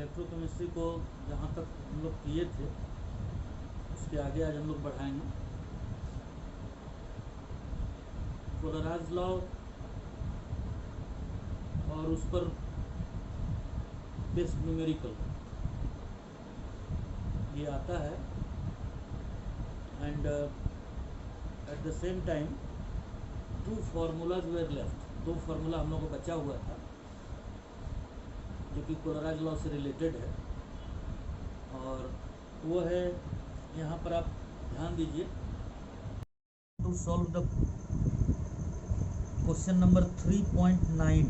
Electrochemistry को जहाँ तक हम लोग किए थे उसके आगे आज हम लोग बढ़ाएंगे। कोलराज लॉ और उस पर बेस्ड न्यूमेरिकल ये आता है, and at the same time 2 formulas were left. 2 formula हम लोग को बचा हुआ था जो कि कोलराज लॉ से रिलेटेड है, और वो है, यहाँ पर आप ध्यान दीजिए। To solve the question number 3.9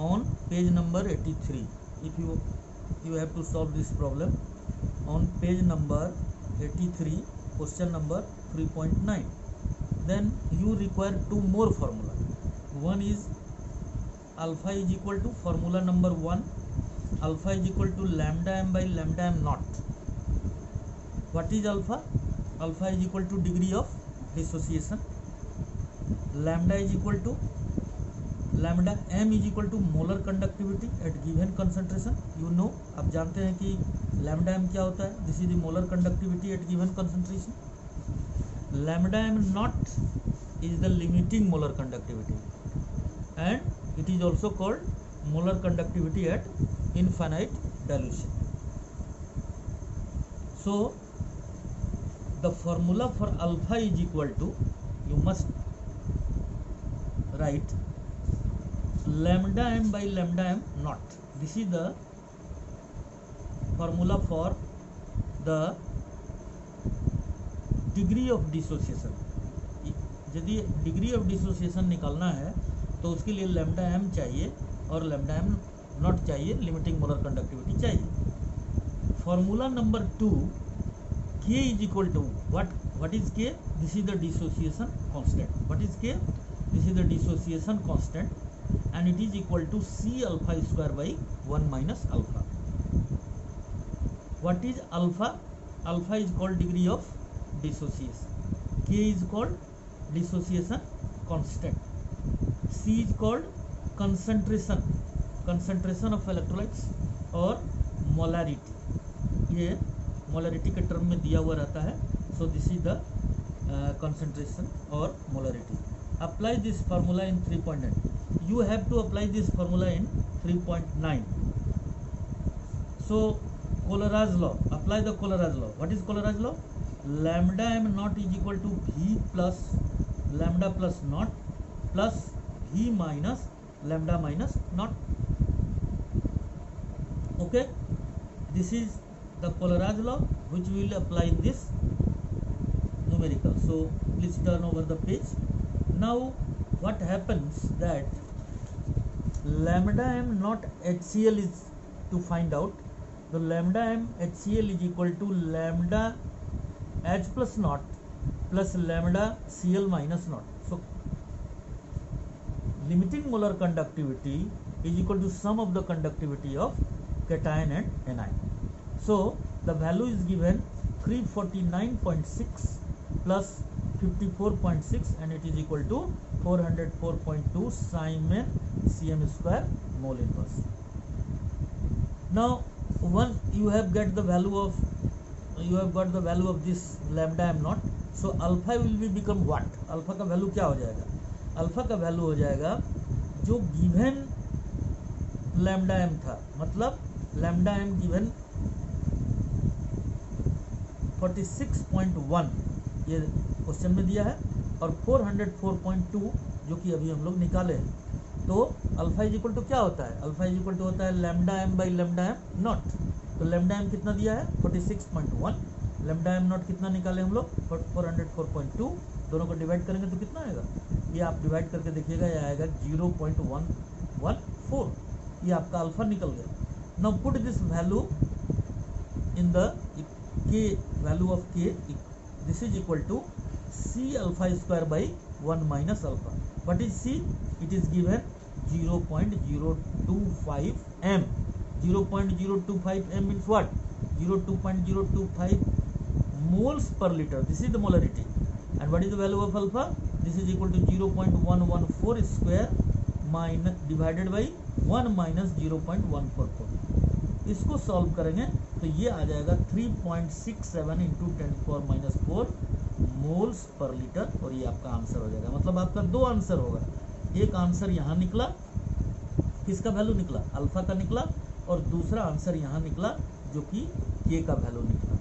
on page number 83, if you have to solve this problem on page number 83, question number 3.9, then you require 2 more formula. One is alpha is equal to formula number 1, alpha is equal to lambda m by lambda m naught. What is alpha? Alpha is equal to degree of dissociation. Lambda is equal to lambda m is equal to molar conductivity at given concentration. You know, आप जानते हैं कि lambda m क्या होता है। This is the molar conductivity at given concentration. Lambda m naught is the limiting molar conductivity and it is also called molar conductivity at infinite dilution. So the formula for alpha is equal to, you must write lambda m by lambda m naught. This is the formula for the degree of dissociation. यदि degree of dissociation निकालना है तो उसके लिए lambda m चाहिए और lambda m naught चाहिए, limiting molar conductivity चाहिए। Formula number 2, k is equal to what is k? This is the dissociation constant. What is k? This is the dissociation constant and it is equal to C alpha square by 1 minus alpha. What is alpha? Alpha is called degree of dissociation. K is called dissociation constant. C is called concentration of electrolytes और molarity. ये molarity के term में दिया हुआ रहता है। So this is the concentration और molarity. Apply this formula in 3.9. You have to apply this formula in 3.9. So Kohlraj's law, apply the Kohlraj's law. What is Kohlraj's law? Lambda m naught is equal to V plus lambda plus naught plus V minus lambda minus naught. Okay, this is the Kohlraj's law which we will apply in this numerical. So please turn over the page. Now what happens that lambda m not HCl is to find out. The lambda m HCl is equal to lambda H plus naught plus lambda Cl minus naught. So limiting molar conductivity is equal to sum of the conductivity of cation and anion. So the value is given 349.6 plus 54.6 and it is equal to 404.2 Simon cm square mole inverse. Now once you have got the value of this lambda m naught, so alpha will be become what? Alpha का value क्या हो जाएगा? Alpha का value हो जाएगा जो given lambda m था, मतलब लैम्डा m गिवन 46.1 ये क्वेश्चन में दिया है और 404.2 जो कि अभी हम लोग निकाले हैं। तो अल्फा इज इक्वल टू क्या होता है? अल्फा इज इक्वल टू होता है lambda m by lambda m not. तो लैम्डा m कितना दिया है? 46.1। लैम्डा m नॉट कितना निकाले हम लोग? 404.2। दोनों को डिवाइड करेंगे तो कितना आएगा? ये आप डिवाइड करके देखिएगा, ये आएगा 0.114। ये आपका अल्फा निकल गया। Now put this value in the k, value of k, this is equal to C alpha square by 1 minus alpha. What is C? It is given 0.025 m. 0.025 m means what? 0.025 moles per liter. This is the molarity. And what is the value of alpha? This is equal to 0.114 square minus divided by 1 minus 0.144. इसको solve करेंगे तो ये आ जाएगा 3.67 into 10⁻⁴ moles per litre, और ये आपका answer हो जाएगा। मतलब आपका दो आंसर होगा, एक आंसर यहाँ निकला, किसका वैल्यू निकला, अल्फा का निकला, और दूसरा आंसर यहाँ निकला जो कि के का वैल्यू निकला।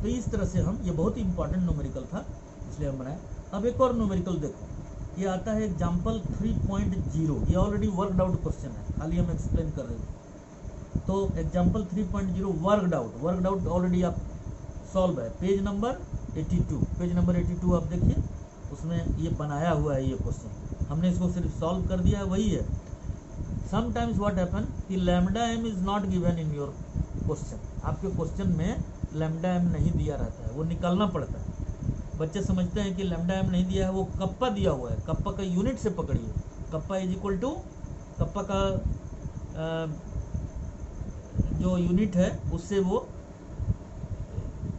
तो इस तरह से हम, ये बहुत ही इंपॉर्टेंट न्यूमेरिकल था इसलिए हम बनाए। अब एक और न्यूमेरिकल देखो, ये आता है एग्जाम्पल 3.0, ये ऑलरेडी वर्कड आउट क्वेश्चन है, खाली हम एक्सप्लेन कर रहे हैं। तो एग्जाम्पल 3.0 वर्कड आउट ऑलरेडी आप सॉल्व है, पेज नंबर 82 आप देखिए, उसमें ये बनाया हुआ है ये क्वेश्चन, हमने इसको सिर्फ सॉल्व कर दिया है, वही है। समटाइम्स व्हाट हैपन कि lambda M is not given in your question, आपके क्वेश्चन में लैम्डा एम नहीं दिया रहता है, वो निकालना पड़ता है। बच्चे समझते हैं कि लैम्डा एम नहीं दिया है, वो कप्पा दिया हुआ है, कप्पा का यूनिट से पकड़िए, kappa is equal to, kappa का जो यूनिट है उससे वो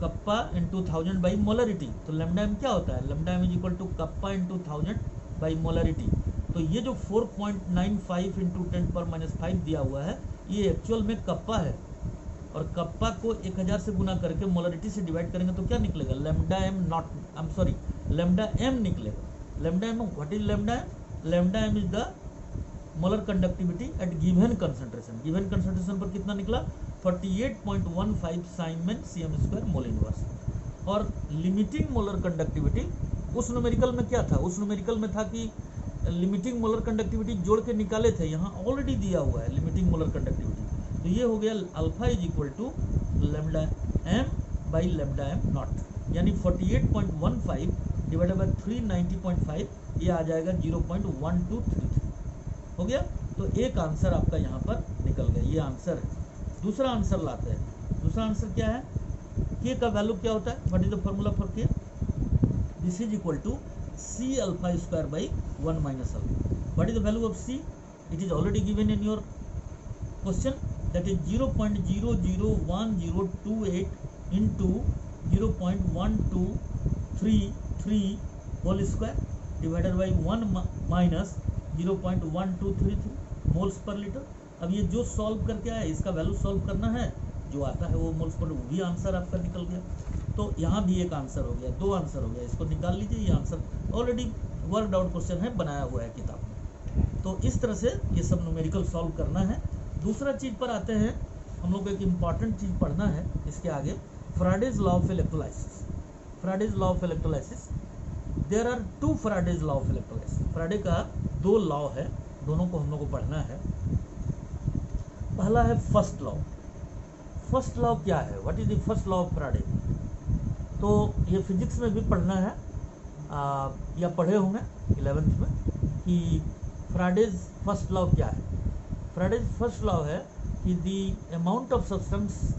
कप्पा इंटू 1000 बाई मोलरिटी। तो लैम्डा एम क्या होता है, lambda M is equal to kappa into 1000 by molarity. तो ये जो 4.95 इंटू 10⁻⁵ दिया हुआ है, ये एक्चुअल में कप्पा है, और कप्पा को 1000 से गुना करके मोलरिटी से डिवाइड करेंगे तो क्या निकलेगा, lambda M naught, I am sorry, lambda M निकलेगा। Lambda M, what is lambda M, lambda M is the molar conductivity at given concentration. Given concentration पर कितना निकला, 48.15 साइमन cm² मोल इनवर्स। और लिमिटिंग मोलर कंडक्टिविटी उस numerical में क्या था, उस न्यूमेरिकल में था कि लिमिटिंग मोलर कंडक्टिविटी जोड़ के निकाले थे, यहाँ ऑलरेडी दिया हुआ है लिमिटिंग मोलर कंडक्टिविटी। तो ये हो गया alpha is equal to lambda M by lambda M naught, यानी 48.15 डिवाइडेड बाई 390.5, ये आ जाएगा 0.1233 हो गया। तो एक आंसर आपका यहाँ पर निकल गया, ये आंसर है। दूसरा आंसर लाते हैं, दूसरा आंसर क्या है, के का वैल्यू क्या होता है, what is the formula for K, this is equal to C alpha square by 1 minus alpha. What is the value of C? It is already given in your question, that is 0.001028 into 0.1233 whole square divided by 1 minus 0.1233 moles per litre. अब ये जो solve करके आया इसका value solve करना है, जो आता है वो मोल्स पर, वो भी आंसर आपका निकल गया। तो यहाँ भी एक आंसर हो गया, दो आंसर हो गया, इसको निकाल लीजिए, ये answer already worked out question है, बनाया हुआ है किताब में। तो इस तरह से ये सब न्यूमेरिकल सॉल्व करना है। दूसरा चीज़ पर आते हैं, हम लोग को एक इम्पॉर्टेंट चीज़ पढ़ना है इसके आगे, Faraday's law of electrolysis. Faraday's law of electrolysis, there are 2 Faraday's law of electrolysis. Faraday का 2 लॉ है, दोनों को हम लोग को पढ़ना है। पहला है फर्स्ट लॉ। फर्स्ट लॉ क्या है, what is the first law of फ्राडे? तो ये फिजिक्स में भी पढ़ना है, या पढ़े होंगे 11th में, कि फ्राडेज फर्स्ट लॉ क्या है। फ्राडेज फर्स्ट लॉ है कि the amount of substance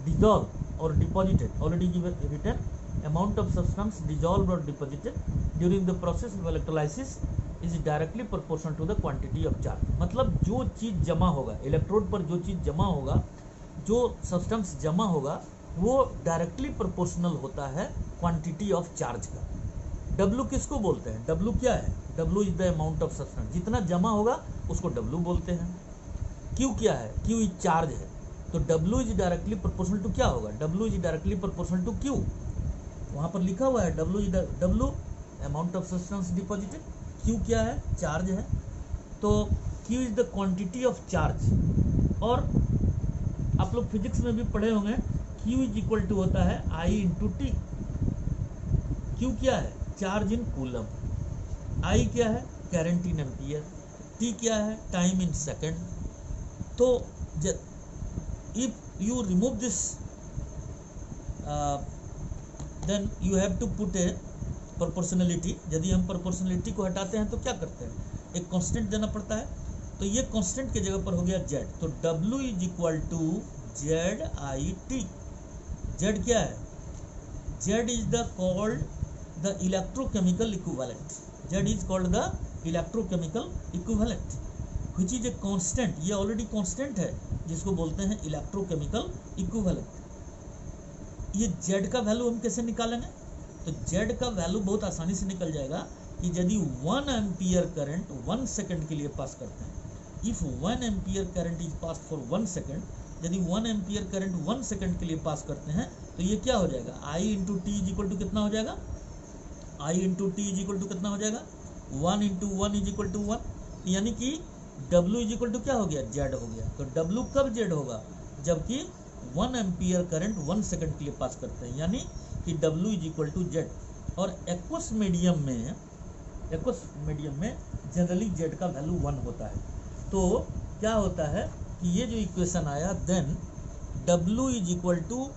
dissolve और deposited, already written, amount of substance dissolve और deposited during the process of electrolysis is directly proportional to the quantity of charge. मतलब जो चीज़ जमा होगा इलेक्ट्रोड पर, जो चीज़ जमा होगा, जो सब्सटेंस जमा होगा, वो डायरेक्टली प्रोपोर्शनल होता है क्वांटिटी ऑफ चार्ज का। W किसको बोलते हैं, W क्या है, W is the amount of substance, जितना जमा होगा उसको W बोलते हैं। Q क्या है, Q इज चार्ज है, तो W is directly proportional to क्या होगा, W is directly proportional to Q, वहाँ पर लिखा हुआ है W amount of substance deposited, Q क्या है, चार्ज है, तो Q is the quantity of charge. और आप लोग फिजिक्स में भी पढ़े होंगे, Q इज इक्वल टू होता है I इंटू टी। Q क्या है, चार्ज इन कूलम, I क्या है, करंट इन एम्पियर, T क्या है, टाइम इन सेकंड। तो if you remove this then you have to put a proportionality. यदि हम प्रोपोर्शनलिटी को हटाते हैं तो क्या करते हैं, एक कांस्टेंट देना पड़ता है, तो ये कांस्टेंट की जगह पर हो गया Z, तो W is equal to ZIT। Z क्या है, Z is the called the electrochemical equivalent, Z is called the electrochemical equivalent which is a constant. ये ऑलरेडी कांस्टेंट है जिसको बोलते हैं इलेक्ट्रोकेमिकल इक्विवेलेंट। ये Z का वैल्यू हम कैसे निकालेंगे, तो Z का वैल्यू बहुत आसानी से निकल जाएगा कि यदि 1 एम्पियर करंट 1 सेकंड के लिए पास करते हैं, if 1 ampere current is pass for 1 second, यदि 1 एम्पियर करंट 1 सेकंड के लिए पास करते हैं तो ये क्या हो जाएगा, I into T is equal to कितना हो जाएगा, I into T is equal to कितना हो जाएगा, 1 इंटू 1 इज इक्वल टू 1, यानी कि W इज इक्वल टू क्या हो गया, Z हो गया। तो W कब Z होगा, जबकि 1 एम्पियर करंट 1 सेकंड के लिए पास करते हैं, यानी कि W is equal to Z। और एक्वस मीडियम में जनरली Z का वैल्यू 1 होता है। तो क्या होता है कि ये जो इक्वेशन आया, then W is equal to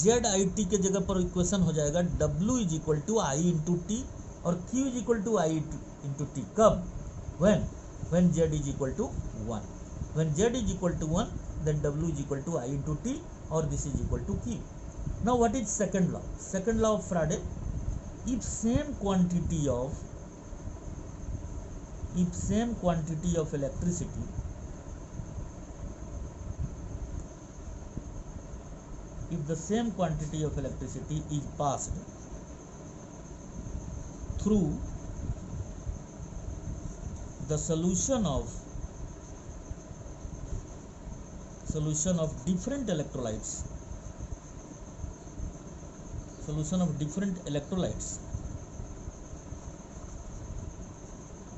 ZIT के जगह पर इक्वेशन हो जाएगा W is equal to I into T और Q is equal to I into T. कब, when Z is equal to 1, when Z is equal to 1 then W is equal to I into T or this is equal to Q. Now what is second law? Second law of Faraday, if same quantity of electricity if the same quantity of electricity is passed through the solution of different electrolytes,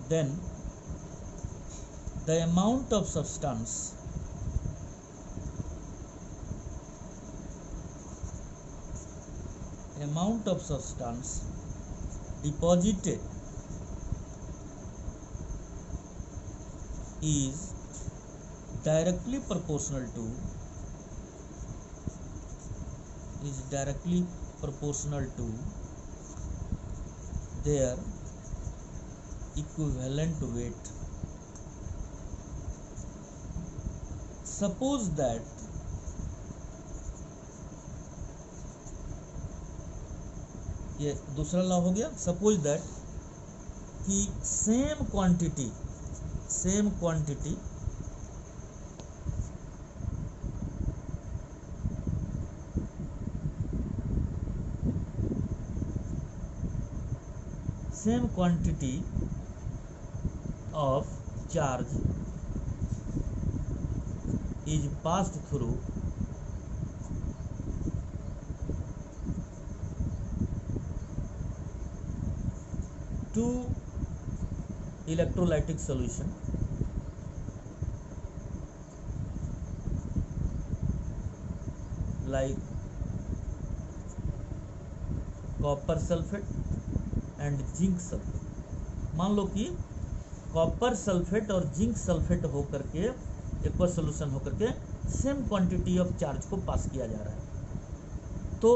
then the amount of substance deposited is directly proportional to their equivalent weight. Suppose that ये दूसरा law हो गया। Suppose that कि same quantity of charge is passed through two electrolytic solution like copper sulphate and zinc sulphate. मान लो कि copper sulphate और zinc sulphate होकर के एक्वा सोल्यूशन होकर के सेम क्वांटिटी ऑफ चार्ज को पास किया जा रहा है। तो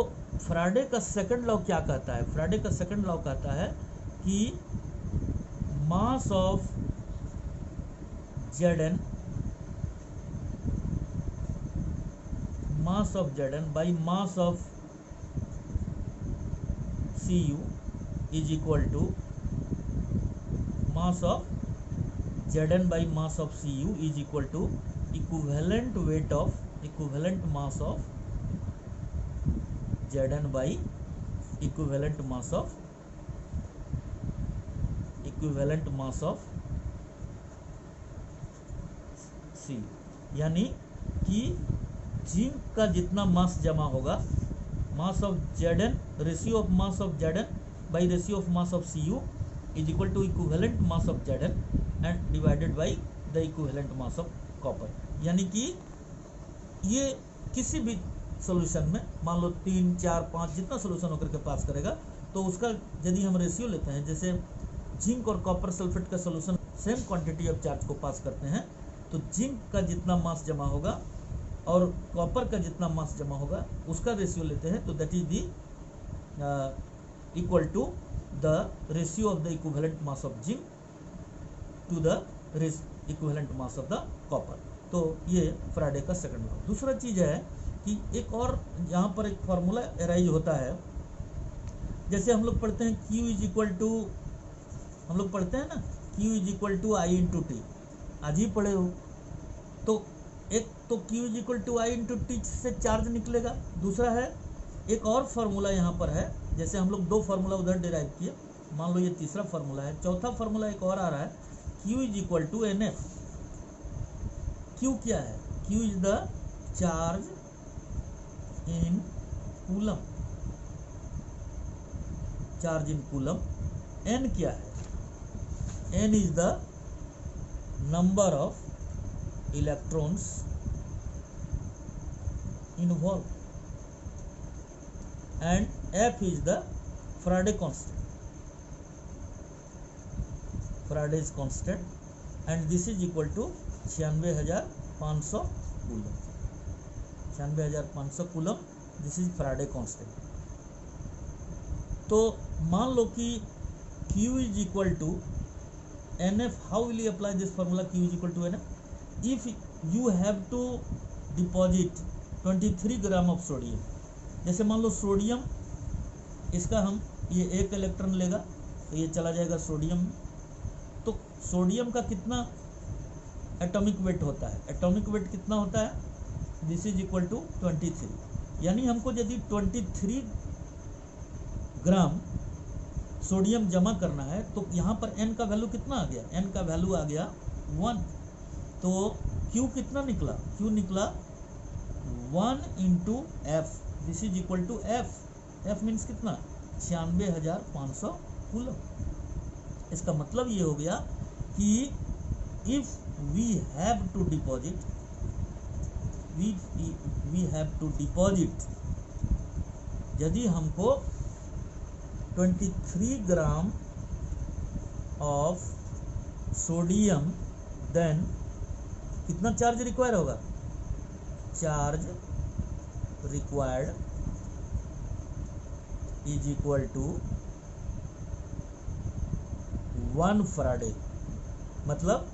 फ्राडे का सेकंड लॉ क्या कहता है? फ्राडे का सेकंड लॉ कहता है कि मास of Zn by mass of Cu is equal to mass of Zn by mass of Cu is equal to equivalent mass of Zn by equivalent mass of Cu। यानी कि zinc का जितना mass जमा होगा, mass of Zn, ratio of mass of Zn by ratio of mass of Cu is equal to equivalent mass of Zn and divided by the equivalent mass of copper. यानी कि ये किसी भी solution में मान लो 3, 4, 5 जितना सॉल्यूशन होकर के पास करेगा, तो उसका यदि हम रेशियो लेते हैं, जैसे जिंक और कॉपर सल्फेट का solution same quantity of charge को पास करते हैं, तो जिंक का जितना मास जमा होगा और कॉपर का जितना मास जमा होगा उसका रेशियो लेते हैं, तो that is the equal to the ratio of the equivalent mass of zinc to the equivalent mass of the copper. तो ये फ्राडे का सेकंड लॉ। दूसरा चीज है कि एक और यहाँ पर एक फार्मूला अराइज होता है, जैसे हम लोग पढ़ते हैं Q इज इक्वल टू, हम लोग पढ़ते हैं ना Q is equal to I into T, आज ही पढ़े हो। तो एक तो Q is equal to I into T से चार्ज निकलेगा, दूसरा है एक और फार्मूला यहाँ पर है, जैसे हम लोग 2 फार्मूला उधर डिराइव किए, मान लो ये तीसरा फार्मूला है, चौथा फार्मूला एक और आ रहा है Q is equal to NF। Q क्या है? Q is the charge in coulomb, charge in coulomb. N क्या है? N is the number of electrons involve and F is the Faraday constant, Faraday's constant, and this is equal to 96,500 coulomb, 96,500 coulomb. This is Faraday constant। तो मान लो कि Q is equal to NF, how will you apply this formula? Q is equal to NF. If you have to deposit 23 gram of sodium, जैसे मान लो sodium, इसका हम ये एक electron लेगा तो ये चला जाएगा सोडियम में। तो सोडियम का कितना एटॉमिक वेट होता है? एटॉमिक वेट कितना होता है? This is equal to 23। यानी हमको यदि 23 ग्राम सोडियम जमा करना है तो यहाँ पर n का वैल्यू कितना आ गया? n का वैल्यू आ गया 1। तो Q कितना निकला? Q निकला 1 into F, this is equal to F. F means कितना? 96,500 कूलम। इसका मतलब ये हो गया कि if we have to deposit, we have to deposit, यदि हमको 23 ग्राम ऑफ सोडियम, देन कितना चार्ज रिक्वायर होगा? Charge required is equal to 1 faraday. मतलब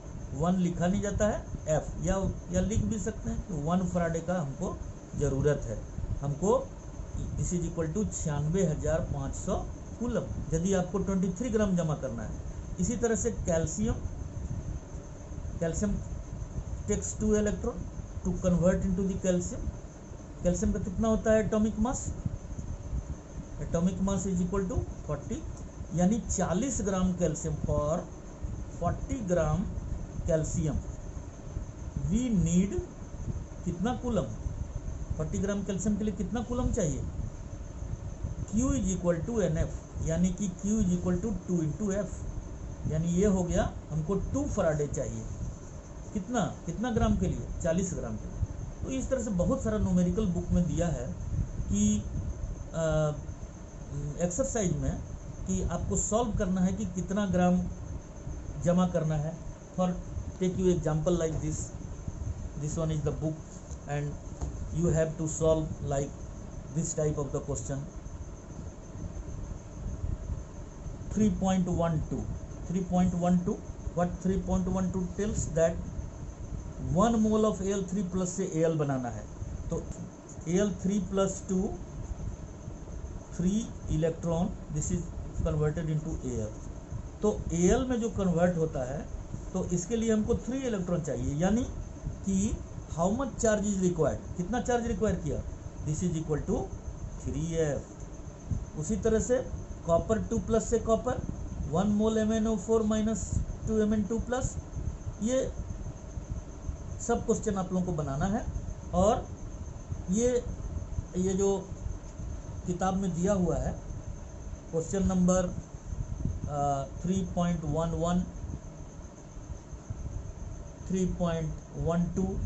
1 लिखा नहीं जाता है, एफ, या लिख भी सकते हैं कि 1 फराडे का हमको ज़रूरत है। हमको this is equal to 96,500 coulomb, यदि आपको 23 ग्राम जमा करना है। इसी तरह से calcium takes 2 electron to convert into the calcium. Calcium का कितना होता है atomic mass? Atomic mass is equal to 40, यानी 40 gram calcium for 40 gram calcium we need कितना कूलम? 40 ग्राम कैल्शियम के लिए कितना कूलम चाहिए? Q is equal to NF, यानी कि Q is equal to 2 into F, यानी ये हो गया हमको 2 फराडे चाहिए। कितना ग्राम के लिए? 40 ग्राम के लिए। तो इस तरह से बहुत सारा न्यूमेरिकल बुक में दिया है कि एक्सरसाइज में कि आपको सॉल्व करना है कि कितना ग्राम जमा करना है। For take you example like this one is the book and you have to solve like this type of the question. 3.12 what 3.12 tells that 1 mole of Al3 plus से Al बनाना है, तो Al3 plus 2 3 electron, this is converted into Al। तो Al में जो convert होता है तो इसके लिए हमको 3 इलेक्ट्रॉन चाहिए, यानी कि how much charge is required? कितना चार्ज रिक्वायर किया? This is equal to 3f। उसी तरह से कॉपर 2 प्लस से copper 1 mole MnO4 minus 2 Mn2 plus. ये सब क्वेश्चन आप लोगों को बनाना है, और ये जो किताब में दिया हुआ है क्वेश्चन नंबर 3.11, 3.12,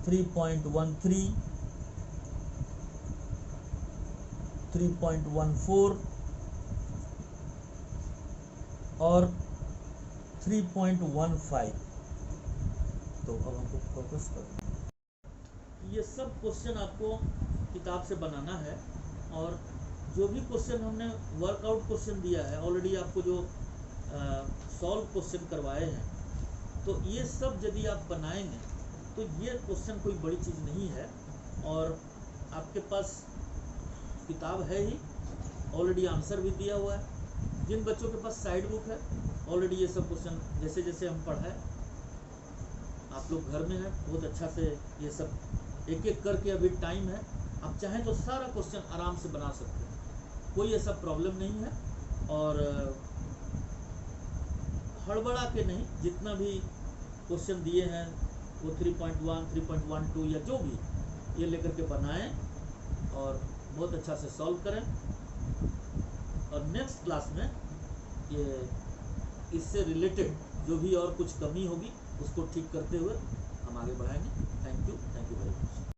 3.13, 3.14 और 3.15। तो अब हमको फोकस कर, ये सब क्वेश्चन आपको किताब से बनाना है, और जो भी क्वेश्चन हमने वर्कआउट क्वेश्चन दिया है ऑलरेडी, आपको जो सॉल्व क्वेश्चन करवाए हैं, तो ये सब यदि आप बनाएंगे तो ये क्वेश्चन कोई बड़ी चीज़ नहीं है। और आपके पास किताब है ही, ऑलरेडी आंसर भी दिया हुआ है। जिन बच्चों के पास साइड बुक है ऑलरेडी ये सब क्वेश्चन जैसे जैसे हम पढ़ाए, आप लोग घर में हैं, बहुत अच्छा से ये सब एक एक करके, अभी टाइम है, आप चाहें तो सारा क्वेश्चन आराम से बना सकते हैं, कोई ऐसा प्रॉब्लम नहीं है। और हड़बड़ा के नहीं, जितना भी क्वेश्चन दिए हैं वो 3.1 3.12 या जो भी ये लेकर के बनाएं और बहुत अच्छा से सॉल्व करें। और नेक्स्ट क्लास में ये इससे रिलेटेड जो भी और कुछ कमी होगी उसको ठीक करते हुए हम आगे बढ़ाएंगे। Thank you very much.